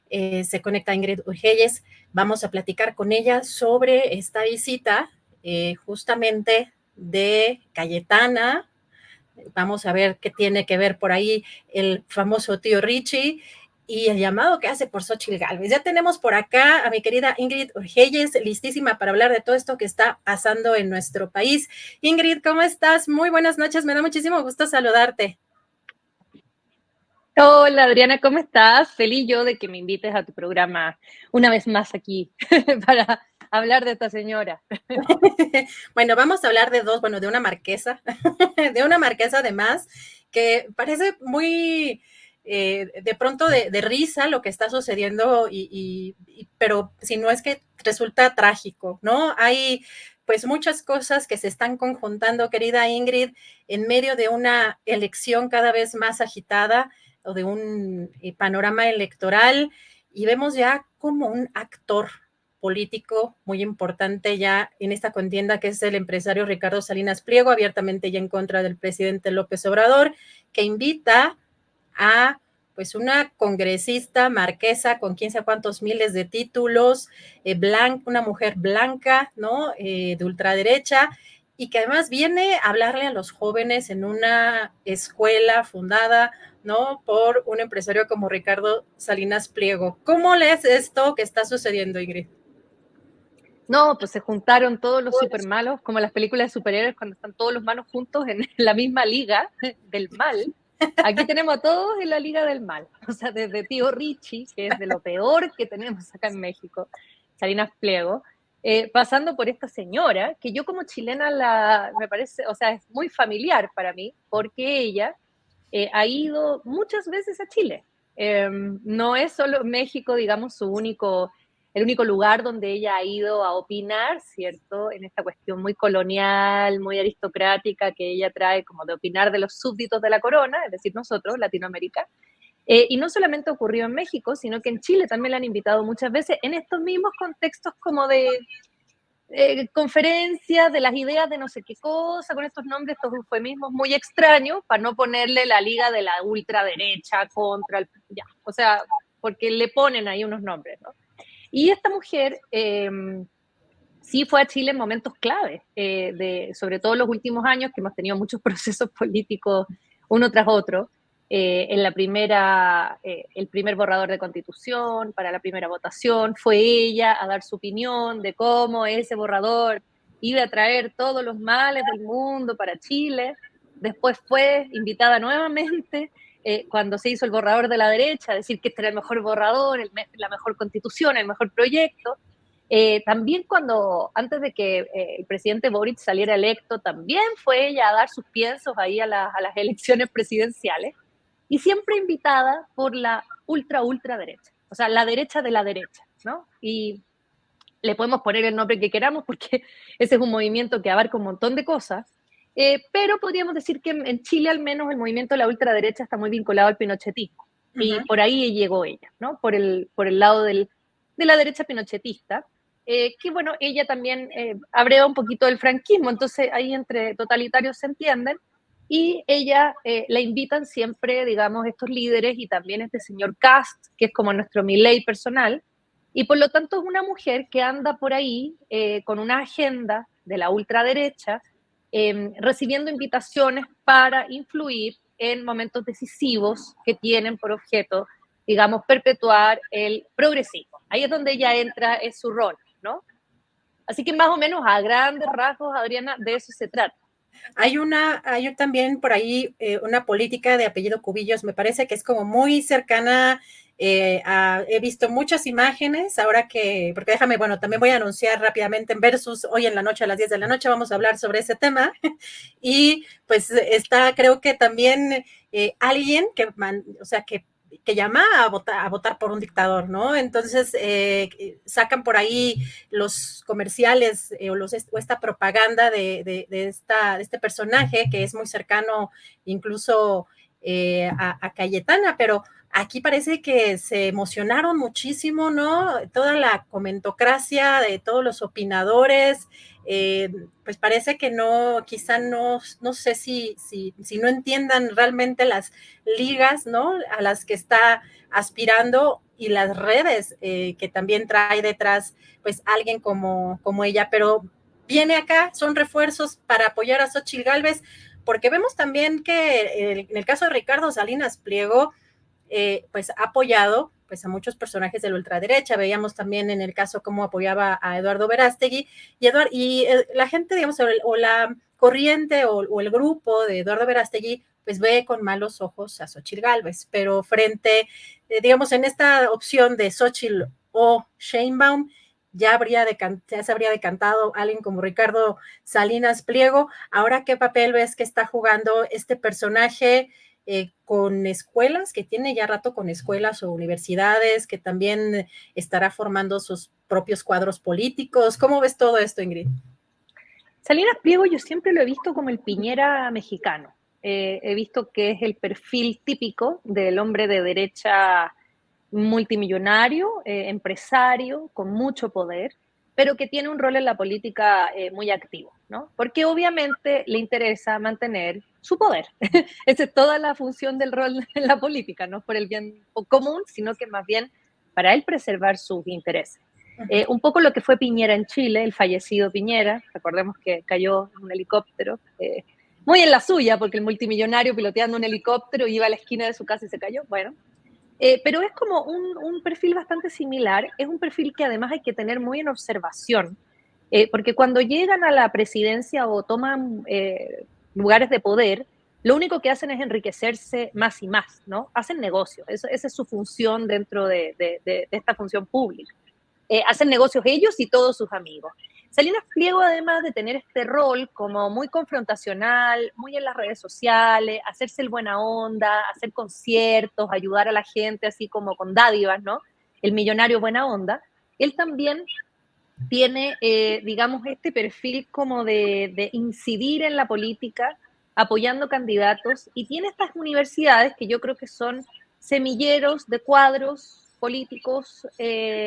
Se conecta Ingrid Urgelles. Vamos a platicar con ella sobre esta visita justamente de Cayetana. Vamos a ver qué tiene que ver por ahí el famoso tío Richie y el llamado que hace por Xóchitl Gálvez. Ya tenemos por acá a mi querida Ingrid Urgelles, listísima para hablar de todo esto que está pasando en nuestro país. Ingrid, ¿cómo estás? Muy buenas noches, me da muchísimo gusto saludarte. Hola Adriana, ¿cómo estás? Feliz yo de que me invites a tu programa una vez más aquí para hablar de esta señora. Bueno, vamos a hablar de dos, bueno, de una marquesa, de una marquesa además, que parece muy de pronto de risa lo que está sucediendo, pero si no es que resulta trágico, ¿no? Hay pues muchas cosas que se están conjuntando, querida Ingrid, en medio de una elección cada vez más agitada o de un panorama electoral, y vemos ya como un actor político muy importante ya en esta contienda, que es el empresario Ricardo Salinas Pliego, abiertamente ya en contra del presidente López Obrador, que invita a pues una congresista marquesa con quién sabe cuántos miles de títulos, una mujer blanca, ¿no? De ultraderecha, y que además viene a hablarle a los jóvenes en una escuela fundada, ¿no? Por un empresario como Ricardo Salinas Pliego. ¿Cómo lees esto que está sucediendo, Ingrid? No, pues se juntaron todos los super malos, como las películas de superhéroes cuando están todos los malos juntos en la misma liga del mal. Aquí tenemos a todos en la liga del mal, o sea, desde tío Richie, que es de lo peor que tenemos acá en México, Salinas Pliego, pasando por esta señora, que yo como chilena me parece, o sea, es muy familiar para mí, porque ella ha ido muchas veces a Chile. No es solo México, digamos, el único lugar donde ella ha ido a opinar, ¿cierto? En esta cuestión muy colonial, muy aristocrática que ella trae como de opinar de los súbditos de la corona, es decir, nosotros, Latinoamérica. Y no solamente ocurrió en México, sino que en Chile también la han invitado muchas veces en estos mismos contextos como de conferencias de las ideas de no sé qué cosa, con estos nombres, estos eufemismos muy extraños, para no ponerle la liga de la ultraderecha contra el, ya, o sea, porque le ponen ahí unos nombres, ¿no? Y esta mujer sí fue a Chile en momentos clave, sobre todo en los últimos años, que hemos tenido muchos procesos políticos uno tras otro. En la primera, el primer borrador de constitución, para la primera votación, fue ella a dar su opinión de cómo ese borrador iba a traer todos los males del mundo para Chile. Después fue invitada nuevamente cuando se hizo el borrador de la derecha, a decir que este era el mejor borrador, la mejor constitución, el mejor proyecto. También antes de que el presidente Boric saliera electo, también fue ella a dar sus piensos ahí a las elecciones presidenciales, y siempre invitada por la ultra derecha, o sea, la derecha de la derecha, ¿no? Y le podemos poner el nombre que queramos porque ese es un movimiento que abarca un montón de cosas, pero podríamos decir que en Chile al menos el movimiento de la ultraderecha está muy vinculado al pinochetismo, y por ahí llegó ella, ¿no? Por el lado de la derecha pinochetista, que bueno, ella también abreva un poquito del franquismo, entonces ahí entre totalitarios se entienden, y ella la invitan siempre, digamos, estos líderes, y también este señor Kast, que es como nuestro Milei personal, y por lo tanto es una mujer que anda por ahí con una agenda de la ultraderecha, recibiendo invitaciones para influir en momentos decisivos que tienen por objeto, digamos, perpetuar el progresismo. Ahí es donde ella entra, es su rol, ¿no? Así que más o menos a grandes rasgos, Adriana, de eso se trata. Hay también por ahí una política de apellido Cubillos, me parece que es como muy cercana. He visto muchas imágenes ahora porque déjame, bueno, también voy a anunciar rápidamente en Versus, hoy en la noche a las 10 de la noche vamos a hablar sobre ese tema. Y pues está, creo que también alguien o sea, que llama a votar por un dictador, ¿no? Entonces sacan por ahí los comerciales o esta propaganda de este personaje que es muy cercano incluso a Cayetana, pero aquí parece que se emocionaron muchísimo, ¿no? Toda la comentocracia de todos los opinadores, pues parece que quizá no sé si no entiendan realmente las ligas, ¿no? A las que está aspirando y las redes que también trae detrás, pues alguien como ella, pero viene acá, son refuerzos para apoyar a Xóchitl Gálvez, porque vemos también que en el caso de Ricardo Salinas Pliego, pues ha apoyado pues a muchos personajes de la ultraderecha. Veíamos también en el caso cómo apoyaba a Eduardo Verástegui y la gente, digamos, o la corriente o el grupo de Eduardo Verástegui pues ve con malos ojos a Xóchitl Gálvez, pero frente, digamos, en esta opción de Xóchitl o Sheinbaum, ya se habría decantado alguien como Ricardo Salinas Pliego. Ahora, ¿qué papel ves que está jugando este personaje con escuelas, que tiene ya rato con escuelas o universidades, que también estará formando sus propios cuadros políticos? ¿Cómo ves todo esto, Ingrid? Salinas Pliego yo siempre lo he visto como el Piñera mexicano. He visto que es el perfil típico del hombre de derecha multimillonario, empresario, con mucho poder, pero que tiene un rol en la política muy activo, ¿no? Porque obviamente le interesa mantener su poder. Esa es toda la función del rol en la política, no por el bien común, sino que más bien para él preservar sus intereses. Un poco lo que fue Piñera en Chile, el fallecido Piñera, recordemos que cayó en un helicóptero, muy en la suya, porque el multimillonario piloteando un helicóptero iba a la esquina de su casa y se cayó, bueno. Pero es como un perfil bastante similar, es un perfil que además hay que tener muy en observación, porque cuando llegan a la presidencia o toman lugares de poder, lo único que hacen es enriquecerse más y más, ¿no? Hacen negocio, esa es su función dentro de esta función pública. Hacen negocios ellos y todos sus amigos. Salinas Pliego, además de tener este rol como muy confrontacional, muy en las redes sociales, hacerse el buena onda, hacer conciertos, ayudar a la gente así como con dádivas, ¿no? El millonario buena onda. Él también tiene, digamos, este perfil como de incidir en la política, apoyando candidatos, y tiene estas universidades que yo creo que son semilleros de cuadros políticos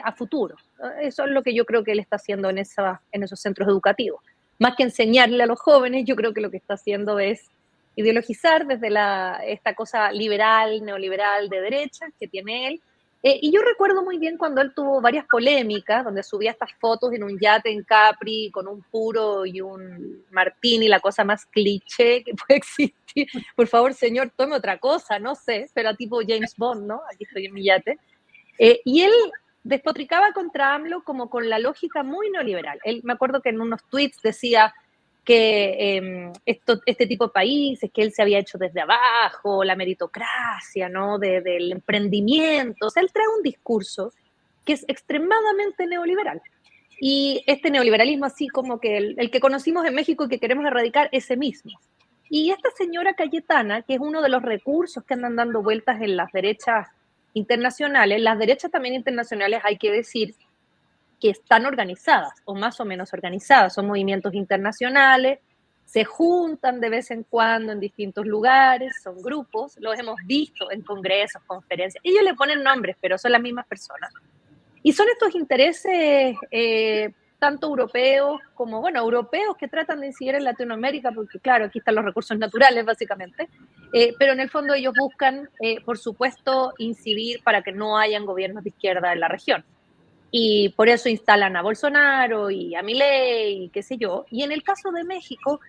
a futuro. Eso es lo que yo creo que él está haciendo en esos centros educativos. Más que enseñarle a los jóvenes, yo creo que lo que está haciendo es ideologizar desde esta cosa liberal, neoliberal de derecha que tiene él. Y yo recuerdo muy bien cuando él tuvo varias polémicas, donde subía estas fotos en un yate en Capri con un puro y un martini, la cosa más cliché que puede existir. Por favor, señor, tome otra cosa, no sé, pero tipo James Bond, ¿no? Aquí estoy en mi yate. Y él despotricaba contra AMLO como con la lógica muy neoliberal. Él, me acuerdo que en unos tweets decía que este tipo de países, que él se había hecho desde abajo, la meritocracia, ¿no? Del emprendimiento. O sea, él trae un discurso que es extremadamente neoliberal. Y este neoliberalismo así como que el que conocimos en México y que queremos erradicar, ese mismo. Y esta señora Cayetana, que es uno de los recursos que andan dando vueltas en las derechas internacionales, las derechas también internacionales hay que decir que están organizadas o más o menos organizadas, son movimientos internacionales, se juntan de vez en cuando en distintos lugares, son grupos, los hemos visto en congresos, conferencias, ellos le ponen nombres, pero son las mismas personas. Y son estos intereses tanto europeos como, bueno, europeos que tratan de incidir en Latinoamérica, porque claro, aquí están los recursos naturales básicamente, pero en el fondo ellos buscan, por supuesto, incidir para que no hayan gobiernos de izquierda en la región. Y por eso instalan a Bolsonaro y a Milei y qué sé yo. Y en el caso de México,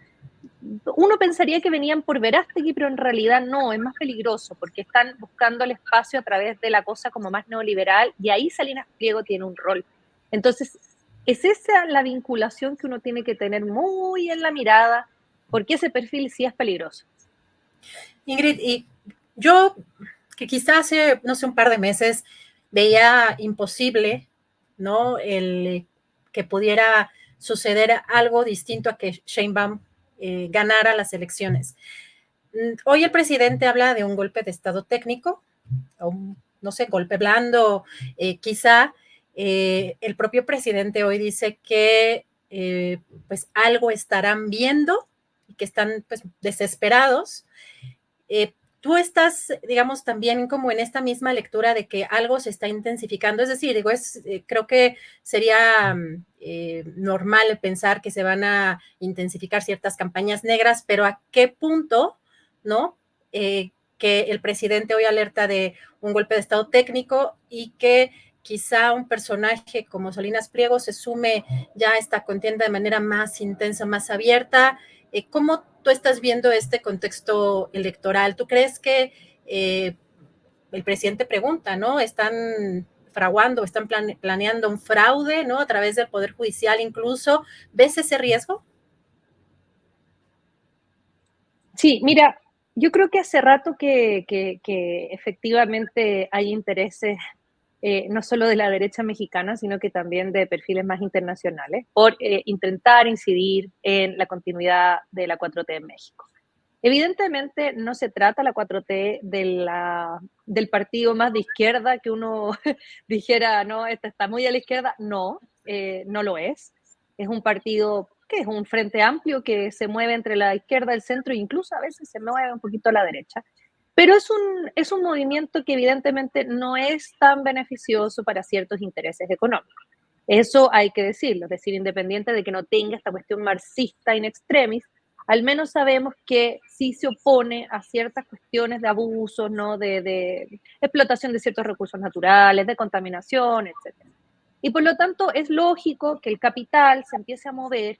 uno pensaría que venían por Verástegui, pero en realidad no, es más peligroso porque están buscando el espacio a través de la cosa como más neoliberal y ahí Salinas Pliego tiene un rol. Entonces, es esa la vinculación que uno tiene que tener muy en la mirada porque ese perfil sí es peligroso. Ingrid, y yo que quizás hace, no sé, un par de meses veía imposible, ¿no? El que pudiera suceder algo distinto a que Sheinbaum ganara las elecciones. Hoy el presidente habla de un golpe de estado técnico, o un, no sé, golpe blando, quizá. El propio presidente hoy dice que pues algo estarán viendo y que están pues desesperados. Tú estás, digamos, también como en esta misma lectura de que algo se está intensificando, es decir, digo, creo que sería normal pensar que se van a intensificar ciertas campañas negras, pero ¿a qué punto, no? que el presidente hoy alerta de un golpe de estado técnico y que quizá un personaje como Salinas Pliego se sume ya a esta contienda de manera más intensa, más abierta. ¿Cómo tú estás viendo este contexto electoral? ¿Tú crees que el presidente pregunta, ¿no? Están fraguando, están planeando un fraude, ¿no? A través del Poder Judicial incluso. ¿Ves ese riesgo? Sí, mira, yo creo que hace rato que efectivamente hay intereses no solo de la derecha mexicana, sino que también de perfiles más internacionales, por intentar incidir en la continuidad de la 4T en México. Evidentemente no se trata la 4T del partido más de izquierda que uno dijera, no, este está muy a la izquierda. No, no lo es. Es un partido que es un frente amplio que se mueve entre la izquierda, el centro e incluso a veces se mueve un poquito a la derecha. Pero es un movimiento que evidentemente no es tan beneficioso para ciertos intereses económicos. Eso hay que decirlo, es decir, independiente de que no tenga esta cuestión marxista in extremis, al menos sabemos que sí se opone a ciertas cuestiones de abusos, ¿no? de explotación de ciertos recursos naturales, de contaminación, etc. Y por lo tanto es lógico que el capital se empiece a mover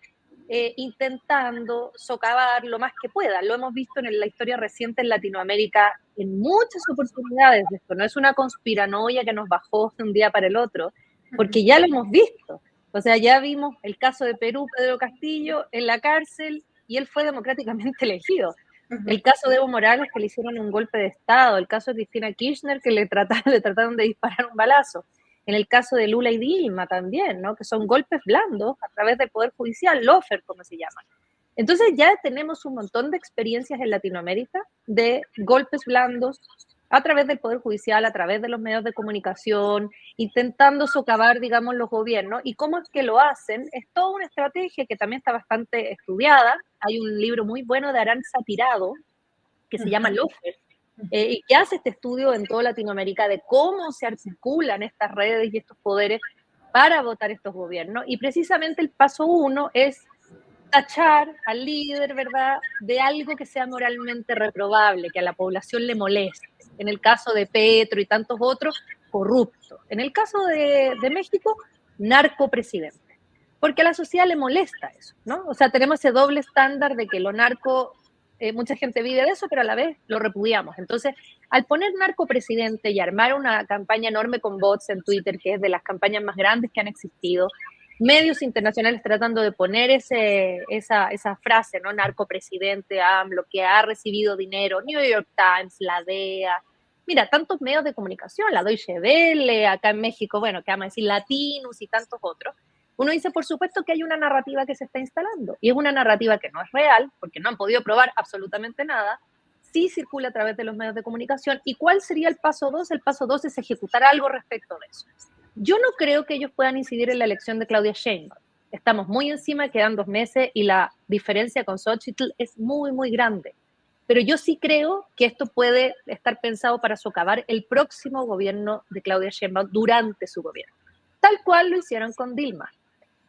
intentando socavar lo más que pueda. Lo hemos visto en la historia reciente en Latinoamérica en muchas oportunidades. Esto no es una conspiranoia que nos bajó de un día para el otro, porque ya lo hemos visto. O sea, ya vimos el caso de Perú, Pedro Castillo, en la cárcel, y él fue democráticamente elegido. El caso de Evo Morales, que le hicieron un golpe de Estado. El caso de Cristina Kirchner, que le trataron de disparar un balazo. En el caso de Lula y Dilma también, ¿no? Que son golpes blandos a través del Poder Judicial, lawfare, como se llama. Entonces ya tenemos un montón de experiencias en Latinoamérica de golpes blandos a través del Poder Judicial, a través de los medios de comunicación, intentando socavar, digamos, los gobiernos. ¿Y cómo es que lo hacen? Es toda una estrategia que también está bastante estudiada. Hay un libro muy bueno de Aranza Tirado que se llama lawfare, y que hace este estudio en toda Latinoamérica de cómo se articulan estas redes y estos poderes para votar estos gobiernos. Y precisamente el paso uno es tachar al líder, ¿verdad?, de algo que sea moralmente reprobable, que a la población le moleste. En el caso de Petro y tantos otros, corrupto. En el caso de México, narcopresidente. Porque a la sociedad le molesta eso, ¿no? O sea, tenemos ese doble estándar de que lo narco mucha gente vive de eso, pero a la vez lo repudiamos. Entonces, al poner narcopresidente y armar una campaña enorme con bots en Twitter, que es de las campañas más grandes que han existido, medios internacionales tratando de poner esa frase, ¿no? Narcopresidente, AMLO, que ha recibido dinero, New York Times, la DEA, mira, tantos medios de comunicación, la Deutsche Welle, acá en México, bueno, que vamos a decir Latinus y tantos otros. Uno dice, por supuesto que hay una narrativa que se está instalando, y es una narrativa que no es real, porque no han podido probar absolutamente nada, sí circula a través de los medios de comunicación. ¿Y cuál sería el paso 2? El paso 2 es ejecutar algo respecto de eso. Yo no creo que ellos puedan incidir en la elección de Claudia Sheinbaum. Estamos muy encima, quedan 2 meses, y la diferencia con Xochitl es muy, muy grande. Pero yo sí creo que esto puede estar pensado para socavar el próximo gobierno de Claudia Sheinbaum durante su gobierno. Tal cual lo hicieron con Dilma.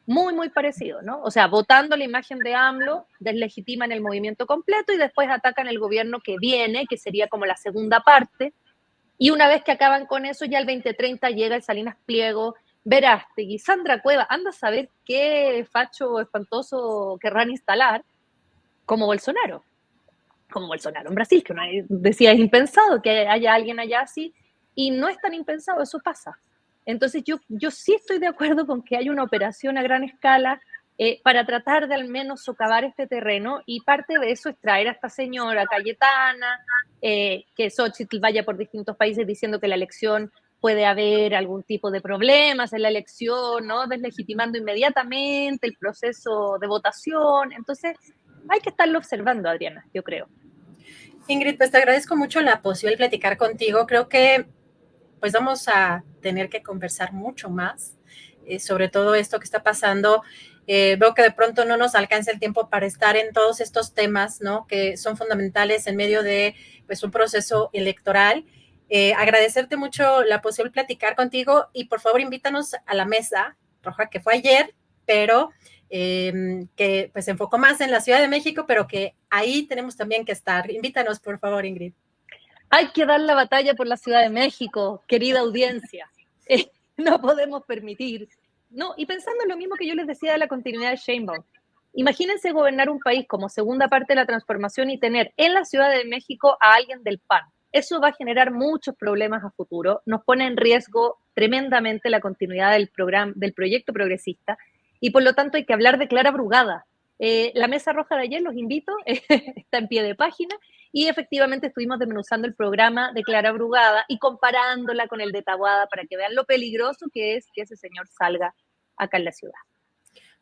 Muy, muy parecido, ¿no? O sea, votando la imagen de AMLO, deslegitiman el movimiento completo y después atacan el gobierno que viene, que sería como la segunda parte, y una vez que acaban con eso, ya el 2030 llega el Salinas Pliego, Verástegui, Sandra Cueva, anda a saber qué facho espantoso querrán instalar, como Bolsonaro en Brasil, que uno decía es impensado que haya alguien allá así, y no es tan impensado, eso pasa. Entonces yo sí estoy de acuerdo con que hay una operación a gran escala para tratar de al menos socavar este terreno, y parte de eso es traer a esta señora Cayetana, que Xochitl vaya por distintos países diciendo que la elección puede haber algún tipo de problemas en la elección, ¿no? Deslegitimando inmediatamente el proceso de votación. Entonces hay que estarlo observando, Adriana, yo creo. Ingrid, pues te agradezco mucho la posibilidad de platicar contigo. Creo que pues vamos a tener que conversar mucho más sobre todo esto que está pasando. Veo que de pronto no nos alcanza el tiempo para estar en todos estos temas, ¿no? Que son fundamentales en medio de pues, un proceso electoral. Agradecerte mucho la posibilidad de platicar contigo y por favor invítanos a la mesa, roja que fue ayer, pero que pues se enfocó más en la Ciudad de México, pero que ahí tenemos también que estar. Invítanos, por favor, Ingrid. Hay que dar la batalla por la Ciudad de México, querida audiencia. No podemos permitir. No, y pensando en lo mismo que yo les decía de la continuidad de Sheinbaum. Imagínense gobernar un país como segunda parte de la transformación y tener en la Ciudad de México a alguien del PAN. Eso va a generar muchos problemas a futuro, nos pone en riesgo tremendamente la continuidad del programa, del proyecto progresista, y por lo tanto hay que hablar de Clara Brugada. La mesa roja de ayer, los invito, está en pie de página, y efectivamente estuvimos desmenuzando el programa de Clara Brugada y comparándola con el de Taboada para que vean lo peligroso que es que ese señor salga acá en la ciudad.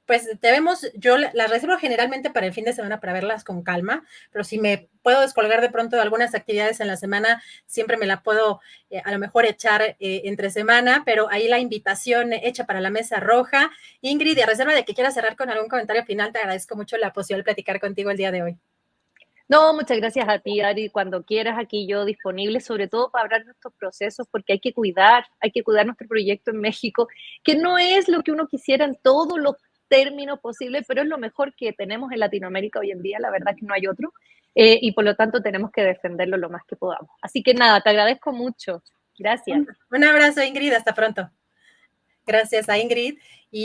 Pues debemos, yo las reservo generalmente para el fin de semana para verlas con calma, pero si me puedo descolgar de pronto de algunas actividades en la semana, siempre me la puedo a lo mejor echar entre semana, pero ahí la invitación hecha para la mesa roja. Ingrid, a reserva de que quieras cerrar con algún comentario final, te agradezco mucho la posibilidad de platicar contigo el día de hoy. No, muchas gracias a ti, Ari. Cuando quieras, aquí yo disponible, sobre todo para hablar de estos procesos, porque hay que cuidar nuestro proyecto en México, que no es lo que uno quisiera en todos los términos posibles, pero es lo mejor que tenemos en Latinoamérica hoy en día, la verdad que no hay otro, y por lo tanto tenemos que defenderlo lo más que podamos. Así que nada, te agradezco mucho. Gracias. Un abrazo, Ingrid, hasta pronto. Gracias a Ingrid. Y